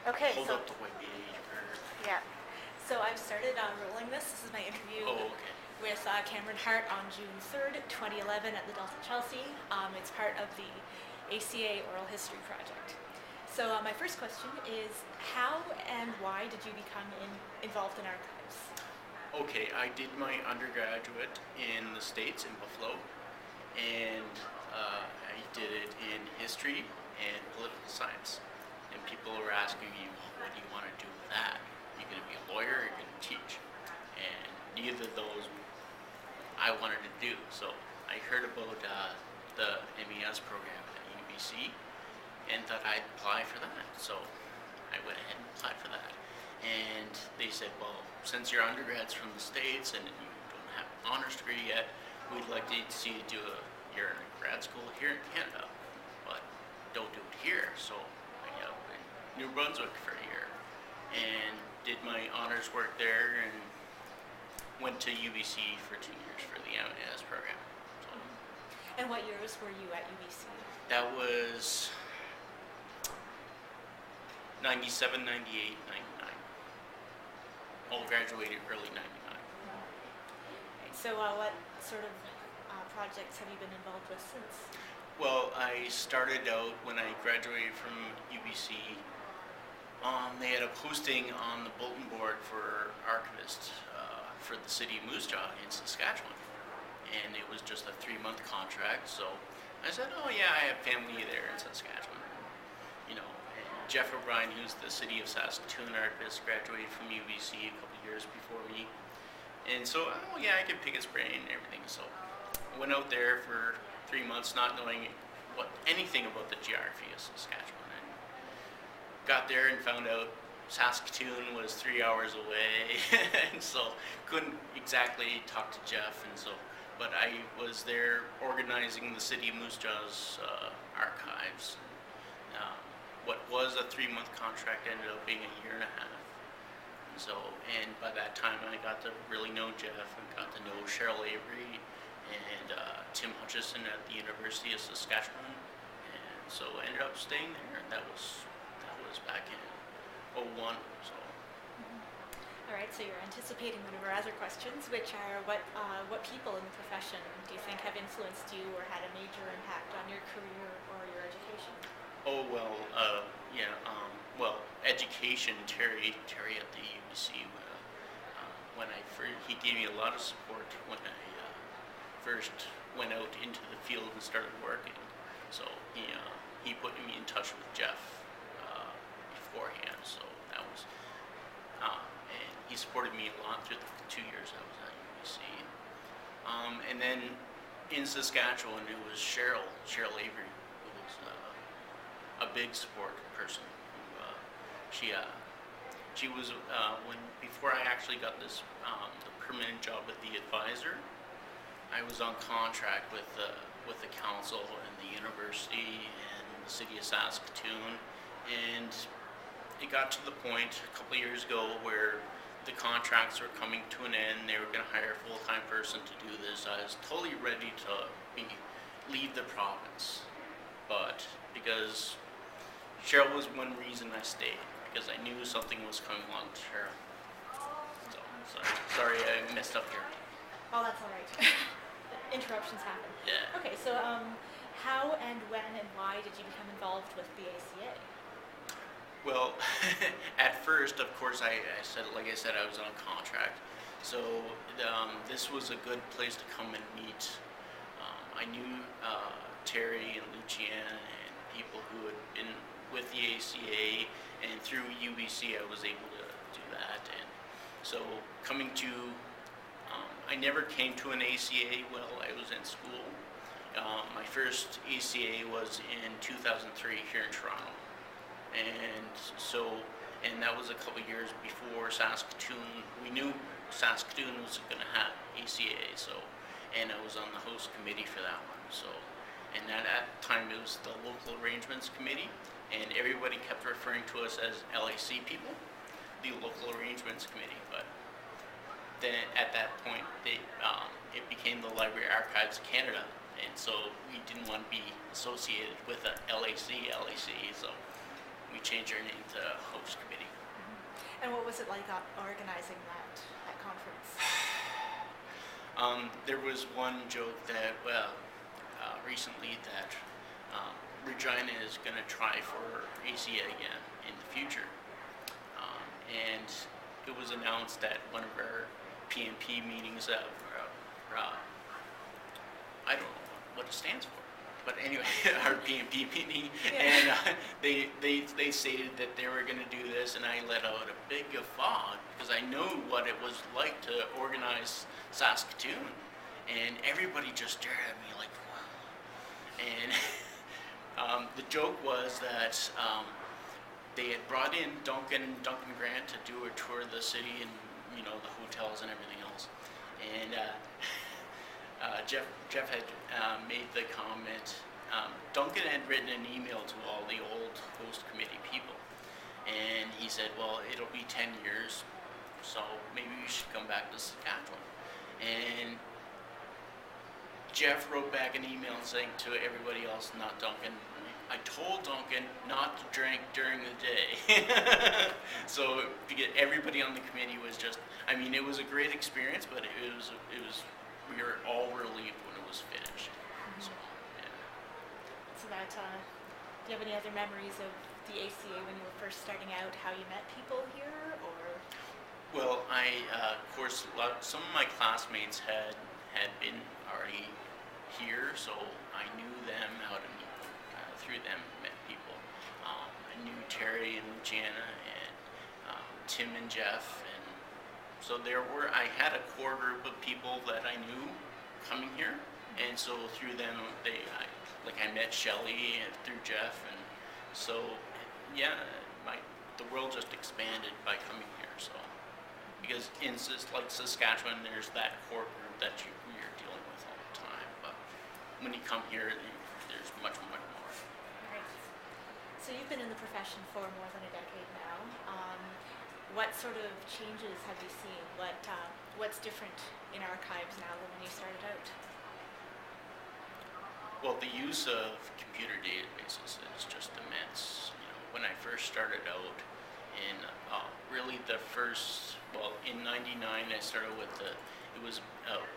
Okay, Hold so up the white page. yeah. So I've started rolling this. This is my interview Oh, okay. with Cameron Hart on June 3rd, 2011 at the Delta Chelsea. It's part of the ACA Oral History Project. So my first question is, how and why did you become involved in archives? Okay, I did my undergraduate in the States, in Buffalo, and I did it in history and political science. And people were asking me, well, what do you want to do with that? Are you going to be a lawyer or are you going to teach? And neither of those I wanted to do. So I heard about the MES program at UBC and thought I'd apply for that. So I went ahead and applied for that. And they said, well, since your undergrad's from the States and you don't have an honors degree yet, we'd like to see you do your grad school here in Canada, but don't do it here. So I got in New Brunswick for a year and did my honors work there and went to UBC for 2 years for the MES program. So And what years were you at UBC? that was 97, 98, 99. All graduated early 99. Right, so what sort of projects have you been involved with since? Well, I started out when I graduated from UBC. They had a posting on the bulletin board for Archivists for the city of Moose Jaw in Saskatchewan. And it was just a 3-month contract. So I said, oh yeah, I have family there in Saskatchewan. You know, and Jeff O'Brien, who's the city of Saskatoon archivist, graduated from UBC a couple years before me. And so, oh yeah, I could pick his brain and everything. So I went out there for 3 months not knowing anything about the geography of Saskatchewan. And got there and found out Saskatoon was 3 hours away. And so couldn't exactly talk to Jeff. And so, but I was there organizing the city of Moose Jaw's archives. What was a 3-month contract ended up being a year and a half. And by that time I got to really know Jeff and got to know Cheryl Avery and Tim Hutchison at the University of Saskatchewan. And so I ended up staying there. And that was back in 2001. So. All right, so you're anticipating one of our other questions, which are what people in the profession do you think have influenced you or had a major impact on your career or your education? Oh, well, yeah, well, education, Terry at the UBC, when he gave me a lot of support when I first went out into the field and started working. So he put me in touch with Jeff beforehand, so that was, and he supported me a lot through the 2 years I was at UBC. And then in Saskatchewan, it was Cheryl Avery, who was a big support person. She was before I actually got this the permanent job with the advisor. I was on contract with the council and the university and the city of Saskatoon, and it got to the point a couple of years ago where the contracts were coming to an end. They were going to hire a full-time person to do this. I was totally ready to leave the province, but because Cheryl was one reason I stayed, because I knew something was coming along with Cheryl. So sorry I messed up here. Oh, that's all right. Interruptions happen. Yeah. Okay, so how and when and why did you become involved with the ACA? Well, at first, of course, I said, like I said, I was on a contract. So this was a good place to come and meet. I knew Terry and Lucianne and people who had been with the ACA, and through UBC I was able to do that. And so coming to, I never came to an ACA while I was in school. My first ACA was in 2003 here in Toronto. And that was a couple of years before Saskatoon. We knew Saskatoon was going to have ACA, and I was on the host committee for that one. So, and at that time it was the Local Arrangements Committee, and everybody kept referring to us as LAC people, the Local Arrangements Committee. But then at that point, it became the Library Archives of Canada, and so we didn't want to be associated with a LAC. So we changed their name to host committee. And what was it like organizing that conference? There was one joke that, recently that Regina is going to try for ACA again in the future. And it was announced at one of our PNP meetings that, I don't know what it stands for, but anyway, our PNP meeting, and they stated that they were going to do this, and I let out a big guffaw because I knew what it was like to organize Saskatoon, and everybody just stared at me like, wow. And the joke was that they had brought in Duncan Grant to do a tour of the city and the hotels and everything else, and Jeff had made the comment. Duncan had written an email to all the old host committee people, and he said, well, it'll be 10 years, so maybe you should come back to Saskatchewan. And Jeff wrote back an email saying to everybody else, not Duncan, I told Duncan not to drink during the day. So to get everybody on the committee was just, it was a great experience, but it was we were all relieved when it was finished. So, yeah. So that, do you have any other memories of the ACA when you were first starting out, how you met people here, or? Well, of course, some of my classmates had been already here, so I knew them, how to meet them. Through them, met people. I knew Terry and Jana and Tim and Jeff, and so I had a core group of people that I knew coming here, and so through them, I met Shelley and through Jeff, and so the world just expanded by coming here. So because in Saskatchewan, there's that core group that you're dealing with all the time, but when you come here, there's much more. Right. So you've been in the profession for more than a decade now. What sort of changes have you seen? What's different in archives now than when you started out? Well, the use of computer databases is just immense. When I first started out, in in '99, I started with it was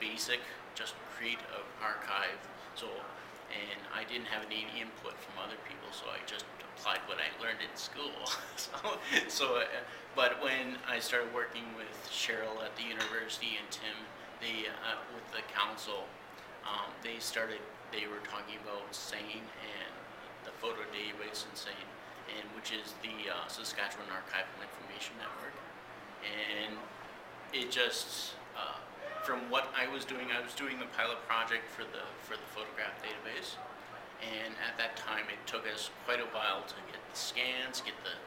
basic, just create an archive. And I didn't have any input from other people, so I just applied what I learned in school. But when I started working with Cheryl at the university and Tim, with the council, they were talking about SANE and the photo database in SANE, which is the Saskatchewan Archival Information Network. And it just, from what I was doing the pilot project for the photograph database, and at that time it took us quite a while to get the scans, get the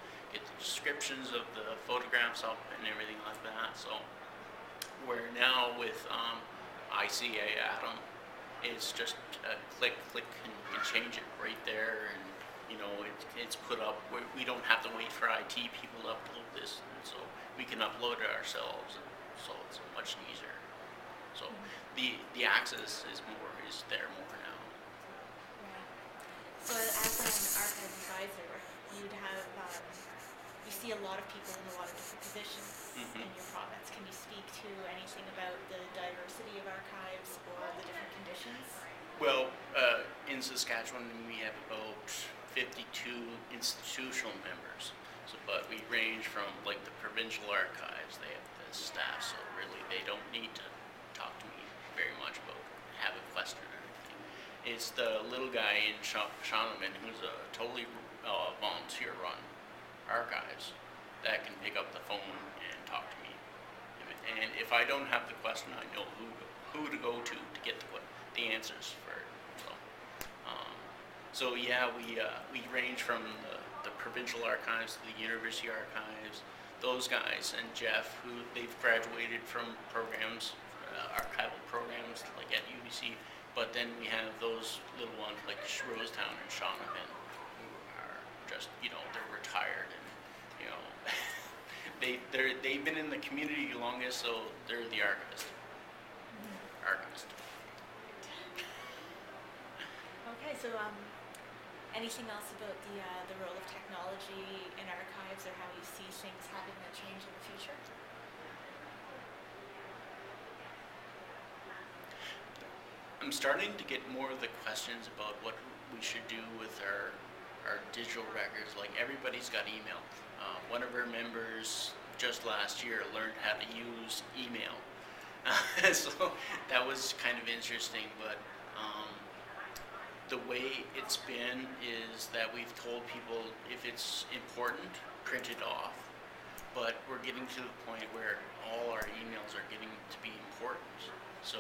descriptions of the photographs up and everything like that. So where now with ACA Atom, it's just a click and you can change it right there, and it's put up. We don't have to wait for IT people to upload this, and so we can upload it ourselves, and so it's much easier. So the access is there more now. Right. So as an archive advisor, you'd have you see a lot of people in a lot of different positions in your province. Can you speak to anything about the diversity of archives or the different conditions? Well, in Saskatchewan, we have about 52 institutional members. But we range from the provincial archives. They have the staff, so really they don't need to talk to me very much about have a question or anything. It's the little guy in Shaunavon who's a totally volunteer-run archives that can pick up the phone and talk to me. And if I don't have the question, I know who to go to get the answers for it. So we range from the provincial archives to the university archives. Those guys and Jeff, who they've graduated from programs, archival programs like at UBC, but then we have those little ones like Rosetown and Shaunavon, who are just they're retired, and they've been in the community longest, so they're the archivist. Okay, so anything else about the role of technology archives or how you see things having that change in the future? I'm starting to get more of the questions about what we should do with our digital records. Like, everybody's got email. One of our members just last year learned how to use email. So that was kind of interesting, but the way it's been is that we've told people if it's important, print it off. But we're getting to the point where all our emails are getting to be important. So,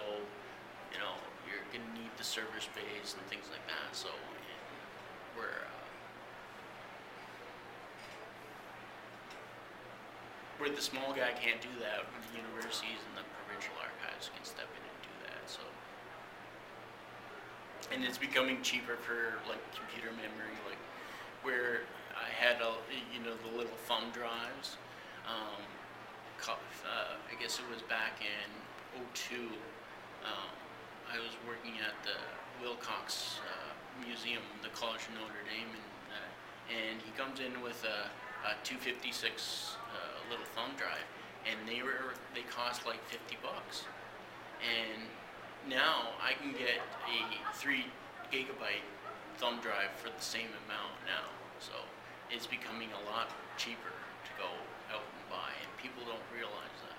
you know, you're going to need the server space and things like that. So we're where the small guy can't do that, the universities and the provincial archives can step in and do that. So, and it's becoming cheaper for like computer memory, like where I had the little thumb drives. I guess it was back in '02. I was working at the Wilcox Museum, the College of Notre Dame, and he comes in with a 256 little thumb drive, and they cost like $50. And now I can get a 3 gigabyte thumb drive for the same amount now. So it's becoming a lot cheaper to go out and buy, and people don't realize that.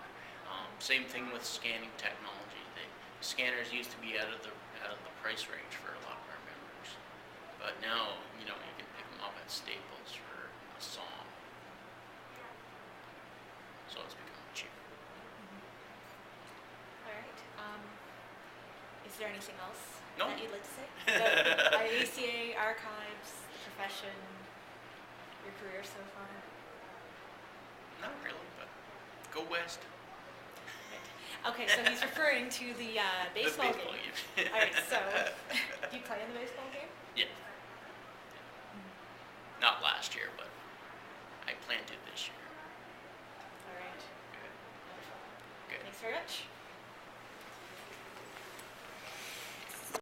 Same thing with scanning technology. Scanners used to be out of the price range for a lot of our members, but now you can pick them up at Staples for a song. So it's becoming cheaper. All right. Is there anything else No. that you'd like to say about ACA, archives, the profession, your career so far? Not really, but go West. Okay, so he's referring to the baseball The baseball game. game. All right, so do you play in the baseball game? Yeah. Not last year, but I plan to this year. All right. Good. Thanks very much.